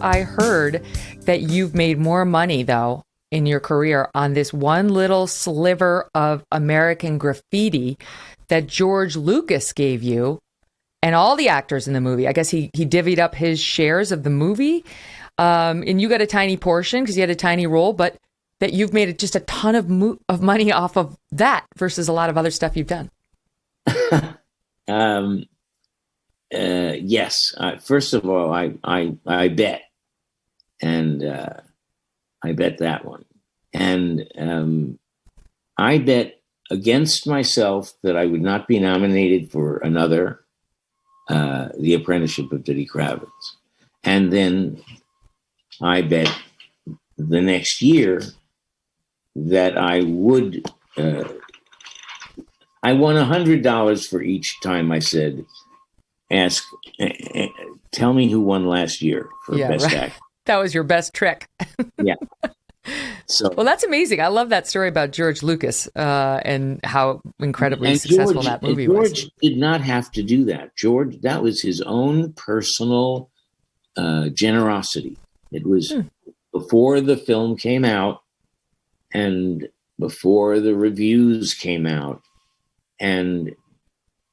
I heard that you've made more money, though, in your career on this one little sliver of American graffiti that George Lucas gave you and all the actors in the movie. I guess he divvied up his shares of the movie. And you got a tiny portion because you had a tiny role, but that you've made just a ton of money off of that versus a lot of other stuff you've done. Yes. First of all, I bet, and I bet that one, and I bet against myself that I would not be nominated for another The Apprenticeship of Diddy Kravitz, and then I bet the next year that I would. I won $100 for each time I said, "Ask, tell me who won last year for best actor." That was your best trick. Yeah. So, well, that's amazing. I love that story about George Lucas and how incredibly successful that movie was. George did not have to do that. George, that was his own personal generosity. It was before the film came out and before the reviews came out. And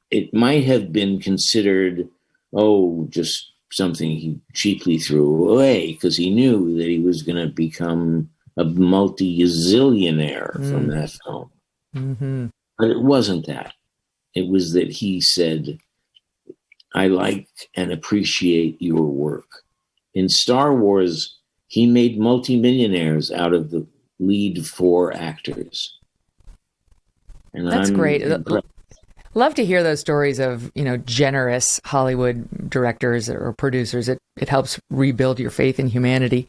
it might have been considered, just something he cheaply threw away because he knew that he was going to become a multi-zillionaire from that film. Mm-hmm. But it wasn't that. It was that he said, I like and appreciate your work. In Star Wars, he made multimillionaires out of the lead 4 actors. And that's great. Love to hear those stories of, generous Hollywood directors or producers. It helps rebuild your faith in humanity.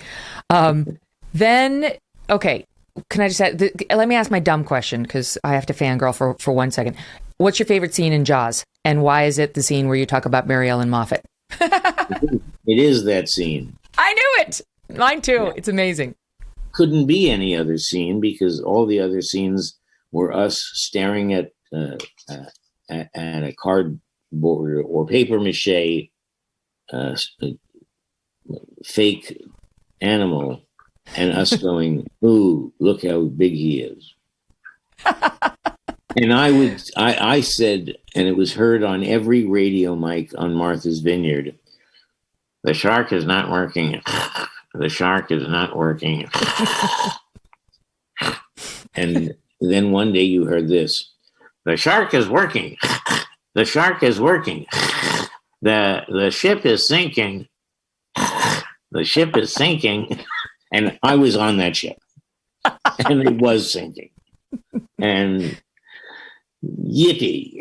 Then, okay, can I just let me ask my dumb question because I have to fangirl for 1 second. What's your favorite scene in Jaws? And why is it the scene where you talk about Mary Ellen Moffat? It is that scene. I knew it. Mine too. Yeah. It's amazing. Couldn't be any other scene because all the other scenes were us staring at a cardboard or paper mache fake animal and us going, ooh, look how big he is. And I said, and it was heard on every radio mic on Martha's Vineyard, the shark is not working. The shark is not working. And then one day you heard this, the shark is working. The shark is working. The ship is sinking. The ship is sinking. And I was on that ship. And it was sinking. And yippee.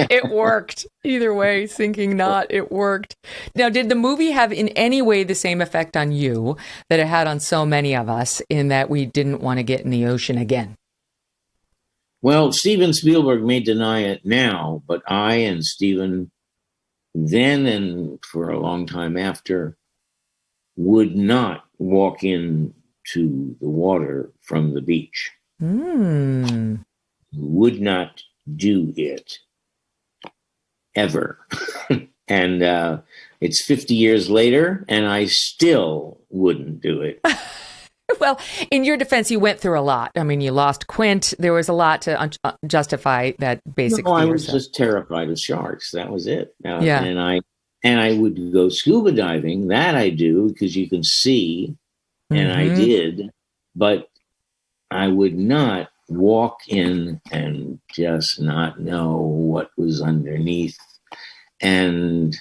It worked. Either way, sinking not, it worked. Now, did the movie have in any way the same effect on you that it had on so many of us in that we didn't want to get in the ocean again? Well, Steven Spielberg may deny it now, but I and Steven then and for a long time after would not walk into the water from the beach. Would not do it ever. And it's 50 years later, and I still wouldn't do it. Well, in your defense, you went through a lot. I mean, you lost Quint. There was a lot to justify that basic fear. I was just terrified of sharks. That was it. Yeah. And I would go scuba diving. That I do because you can see, and I did. But I would not walk in and just not know what was underneath. And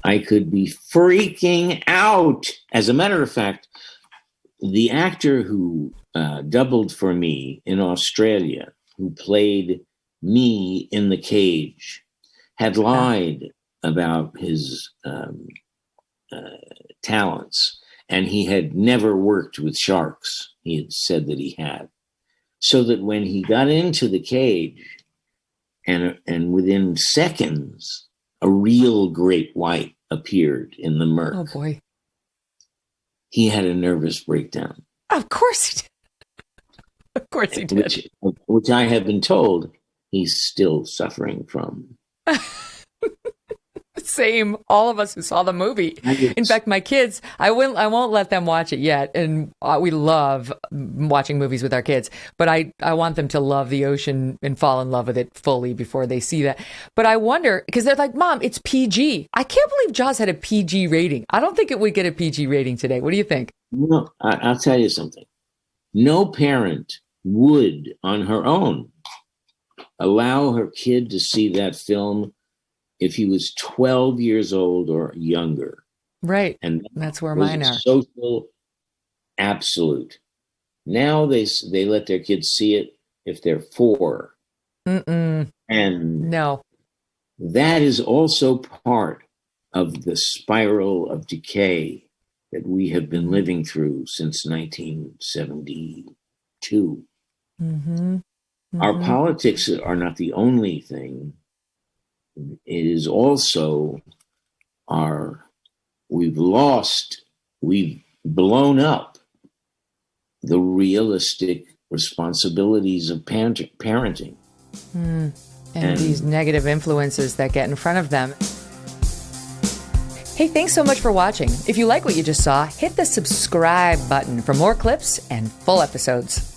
I could be freaking out. As a matter of fact, the actor who doubled for me in Australia, who played me in The Cage, had lied about his talents, and he had never worked with sharks. He had said that he had. So that when he got into The Cage, and within seconds, a real great white appeared in the murk. Oh, boy. He had a nervous breakdown. Of course he did. Of course he did. Which I have been told he's still suffering from. same. All of us who saw the movie. In fact, my kids, I won't let them watch it yet. And we love watching movies with our kids. But I want them to love the ocean and fall in love with it fully before they see that. But I wonder, because they're like, Mom, it's PG. I can't believe Jaws had a PG rating. I don't think it would get a PG rating today. What do you think? No, I'll tell you something. No parent would, on her own, allow her kid to see that film if he was 12 years old or younger. Right. And that's where mine are. Social absolute. Now they let their kids see it if they're 4. Mm-mm. And no, that is also part of the spiral of decay that we have been living through since 1972. Mm-hmm. Mm-hmm. Our politics are not the only thing. It is also we've blown up the realistic responsibilities of parenting. And these negative influences that get in front of them. Hey, thanks so much for watching. If you like what you just saw, hit the subscribe button for more clips and full episodes.